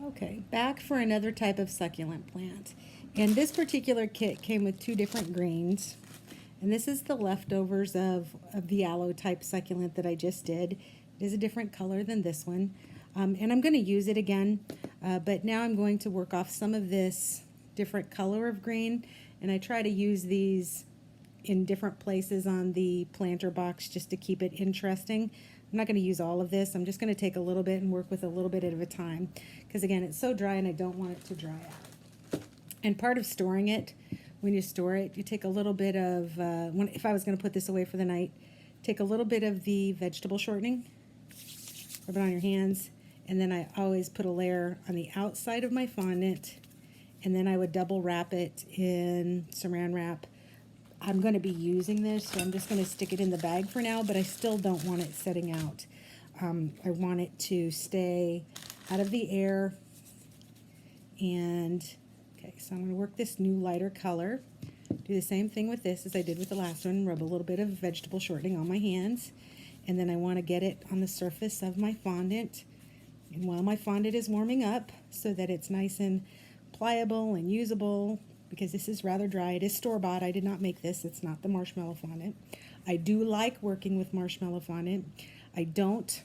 Okay, back for another type of succulent plant. And this particular kit came with two different greens. And this is the leftovers of the aloe type succulent that I just did. It is a different color than this one. And I'm going to use it again, but now I'm going to work off some of this different color of green. And I try to use these in different places on the planter box just to keep it interesting. I'm not going to use all of this. I'm just going to take a little bit and work with a little bit at a time because, again, it's so dry and I don't want it to dry out. And part of storing it, when you store it, you take a little bit of, if I was going to put this away for the night, take a little bit of the vegetable shortening, rub it on your hands, and then I always put a layer on the outside of my fondant, and then I would double wrap it in saran wrap. I'm going to be using this, so I'm just going to stick it in the bag for now, but I still don't want it setting out. I want it to stay out of the air. And, okay, so I'm going to work this new lighter color. Do the same thing with this as I did with the last one. Rub a little bit of vegetable shortening on my hands. And then I want to get it on the surface of my fondant. And while my fondant is warming up, so that it's nice and pliable and usable, because this is rather dry. It is store-bought. I did not make this. It's not the marshmallow fondant. I do like working with marshmallow fondant. I don't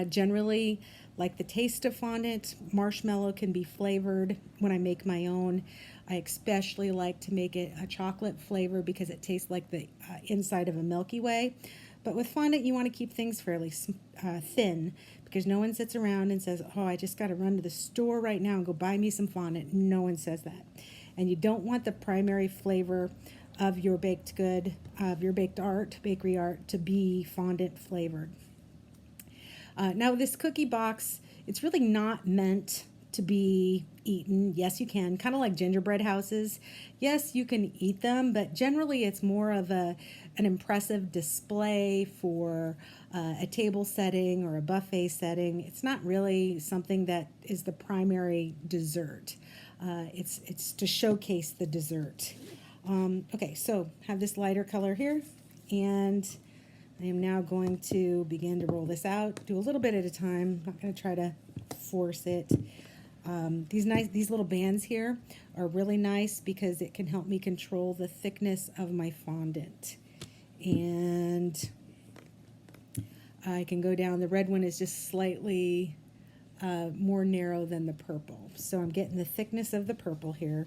generally like the taste of fondant. Marshmallow can be flavored when I make my own. I especially like to make it a chocolate flavor because it tastes like the inside of a Milky Way. But with fondant, you want to keep things fairly thin because no one sits around and says, oh, I just got to run to the store right now and go buy me some fondant. No one says that. And you don't want the primary flavor of your baked good, of your baked art, bakery art, to be fondant flavored. Now this cookie box, it's really not meant to be eaten. Yes, you can, kind of like gingerbread houses. Yes, you can eat them, but generally it's more of an impressive display for a table setting or a buffet setting. It's not really something that is the primary dessert. It's to showcase the dessert. Okay, so have this lighter color here, and I am now going to begin to roll this out. Do a little bit at a time. I'm not going to try to force it. These little bands here are really nice because it can help me control the thickness of my fondant. And I can go down. The red one is just slightly more narrow than the purple. So I'm getting the thickness of the purple here.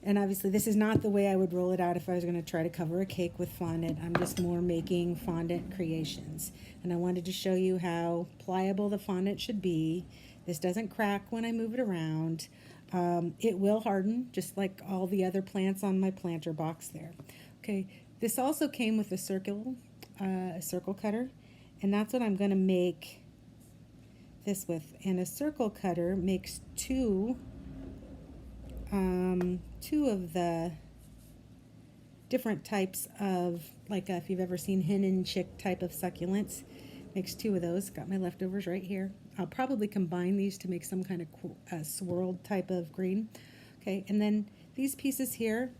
And obviously this is not the way I would roll it out if I was going to try to cover a cake with fondant. I'm just more making fondant creations. And I wanted to show you how pliable the fondant should be. This doesn't crack when I move it around. It will harden, just like all the other plants on my planter box there. Okay, this also came with a circle cutter, and that's what I'm going to make this with. And a circle cutter makes two of the different types of, like if you've ever seen hen and chick type of succulents, makes two of those. Got my leftovers right here. I'll probably combine these to make some kind of swirled type of green. Okay, and then these pieces here,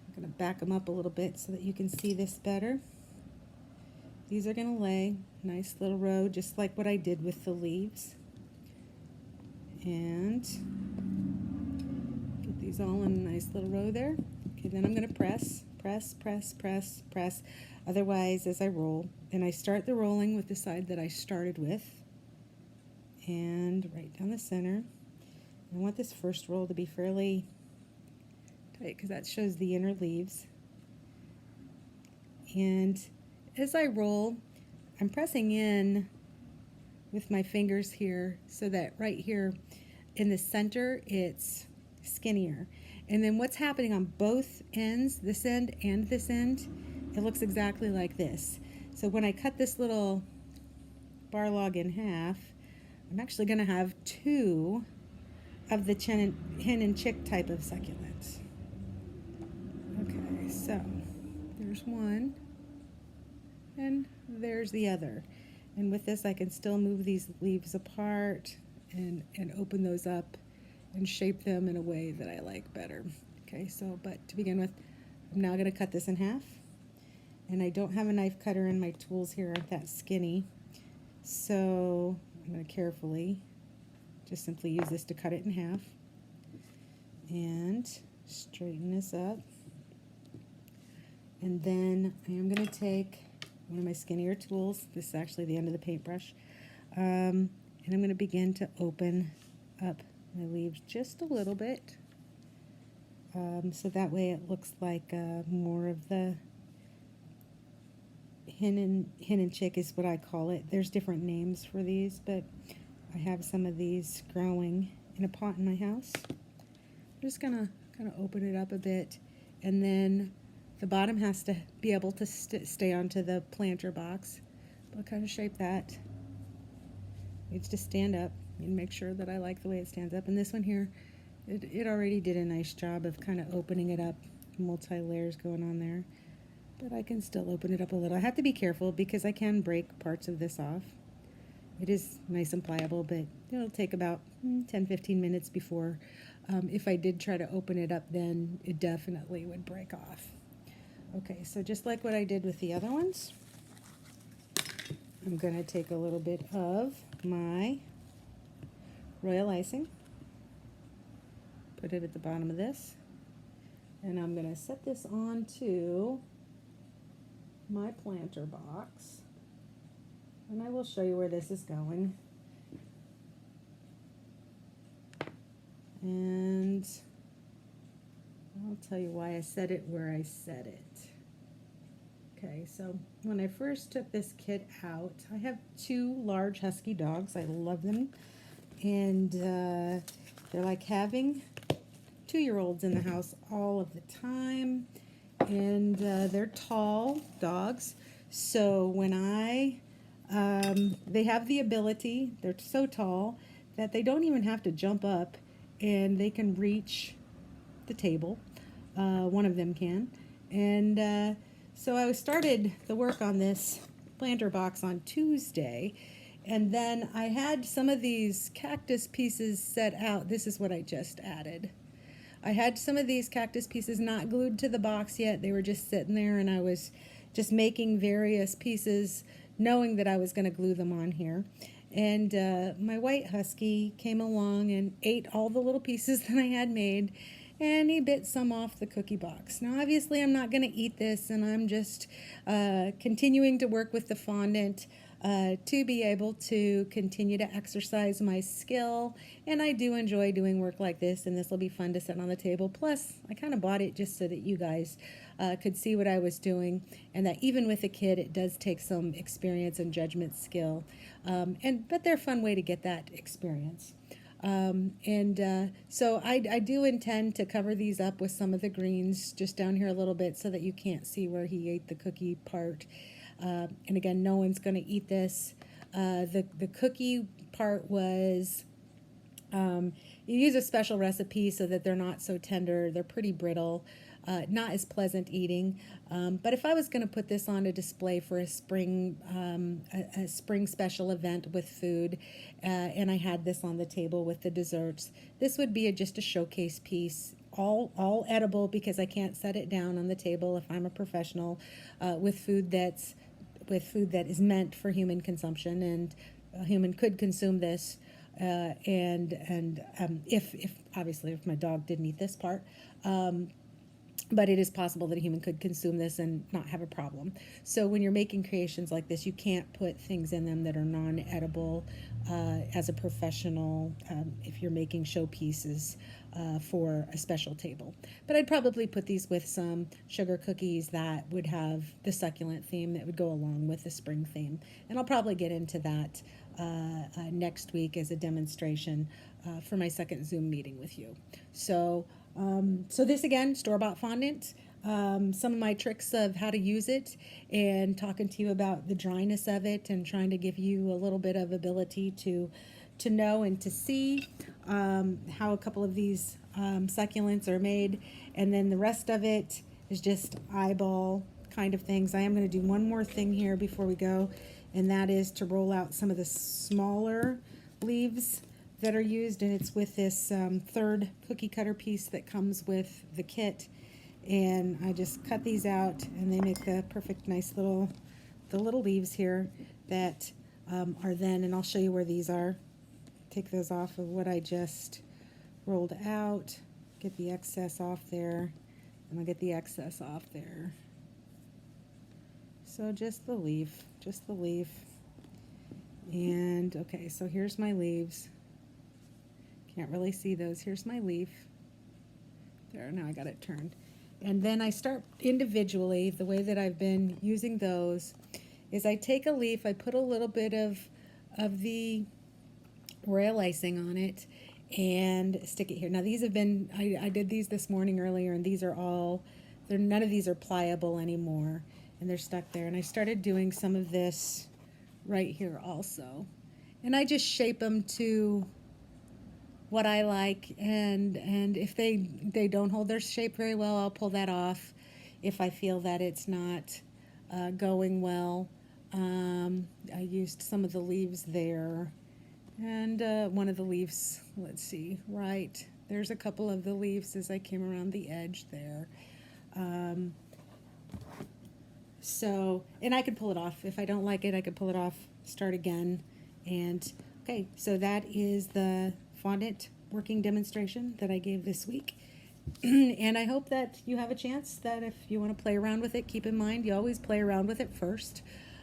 I'm going to back them up a little bit so that you can see this better. These are going to lay nice little row, just like what I did with the leaves. And get these all in a nice little row there. Okay, then I'm going to press. Otherwise, as I roll, and I start the rolling with the side that I started with, and right down the center. I want this first roll to be fairly tight because that shows the inner leaves. And as I roll, I'm pressing in with my fingers here so that right here in the center it's skinnier. And then what's happening on both ends, this end and this end, it looks exactly like this. So when I cut this little bar log in half, I'm actually going to have two of the hen and chick type of succulents. Okay, so there's one, and there's the other. And with this, I can still move these leaves apart and open those up and shape them in a way that I like better. Okay, so, but to begin with, I'm now going to cut this in half. And I don't have a knife cutter, and my tools here aren't that skinny. So I'm going to carefully just simply use this to cut it in half and straighten this up. And then I am going to take one of my skinnier tools. This is actually the end of the paintbrush. And I'm going to begin to open up my leaves just a little bit. So that way it looks like more of the hen and chick is what I call it. There's different names for these, but I have some of these growing in a pot in my house. I'm just going to kind of open it up a bit, and then the bottom has to be able to stay onto the planter box. I'll kind of shape that. It needs to stand up and make sure that I like the way it stands up. And this one here, it already did a nice job of kind of opening it up, multi-layers going on there. But I can still open it up a little. I have to be careful because I can break parts of this off. It is nice and pliable, but it'll take about 10-15 minutes before, if I did try to open it up, then it definitely would break off. Okay, so just like what I did with the other ones, I'm going to take a little bit of my royal icing, put it at the bottom of this, and I'm going to set this onto my planter box, and I will show you where this is going. And I'll tell you why I set it where I set it. Okay, so when I first took this kit out, I have 2 large husky dogs. I love them, and they're like having 2-year-olds in the house all of the time, and they're tall dogs. So when they have the ability, they're so tall that they don't even have to jump up, and they can reach the table. One of them can, and so I started the work on this planter box on Tuesday, and then I had some of these cactus pieces set out. This is what I just added. I had some of these cactus pieces not glued to the box yet. They were just sitting there, and I was just making various pieces knowing that I was going to glue them on here. And my white husky came along and ate all the little pieces that I had made, and he bit some off the cookie box. Now, obviously, I'm not going to eat this, and I'm just continuing to work with the fondant to be able to continue to exercise my skill. And I do enjoy doing work like this, and this will be fun to set on the table. Plus, I kind of bought it just so that you guys could see what I was doing, and that even with a kid, it does take some experience and judgment skill. But they're a fun way to get that experience. So I do intend to cover these up with some of the greens just down here a little bit so that you can't see where he ate the cookie part. And again, no one's going to eat this. The cookie part was, you use a special recipe so that they're not so tender. They're pretty brittle. Not as pleasant eating, but if I was going to put this on a display for a spring special event with food, and I had this on the table with the desserts, this would be just a showcase piece, all edible, because I can't set it down on the table if I'm a professional, with food that is meant for human consumption, and a human could consume this. If obviously if my dog didn't eat this part. But it is possible that a human could consume this and not have a problem. So when you're making creations like this, you can't put things in them that are non-edible as a professional, if you're making showpieces for a special table. But I'd probably put these with some sugar cookies that would have the succulent theme that would go along with the spring theme. And I'll probably get into that next week as a demonstration for my second Zoom meeting with you. So this again, store-bought fondant, some of my tricks of how to use it, and talking to you about the dryness of it, and trying to give you a little bit of ability to know and to see how a couple of these succulents are made. And then the rest of it is just eyeball kind of things. I am going to do one more thing here before we go, and that is to roll out some of the smaller leaves that are used, and it's with this third cookie cutter piece that comes with the kit. And I just cut these out, and they make the perfect nice little leaves here that are then, and I'll show you where these are. take those off of what I just rolled out, get the excess off there, and I'll get the excess off there. So just the leaf, And okay, so here's my leaves. Can't really see those. Here's my leaf. There, now I got it turned. And then I start individually. The way that I've been using those is I take a leaf, I put a little bit of the royal icing on it and stick it here. Now these have been, I did these this morning earlier, and these are all, none of these are pliable anymore, and they're stuck there. And I started doing some of this right here also. And I just shape them to what I like, and if they don't hold their shape very well, I'll pull that off if I feel that it's not going well. I used some of the leaves there, and one of the leaves, let's see, right, there's a couple of the leaves as I came around the edge there. So, and I could pull it off. If I don't like it, I could pull it off, start again. And okay, so that is the fondant working demonstration that I gave this week. And I hope that you have a chance that if you want to play around with it, keep in mind you always play around with it first.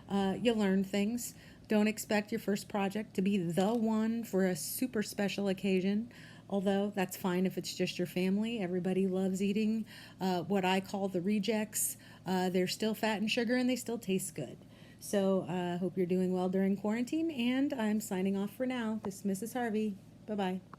You'll learn things. Don't expect your first project to be the one for a super special occasion, although that's fine if it's just your family. Everybody loves eating what I call the rejects. They're still fat and sugar, and they still taste good. So I hope you're doing well during quarantine, and I'm signing off for now. This is Mrs. Harvey. Bye-bye.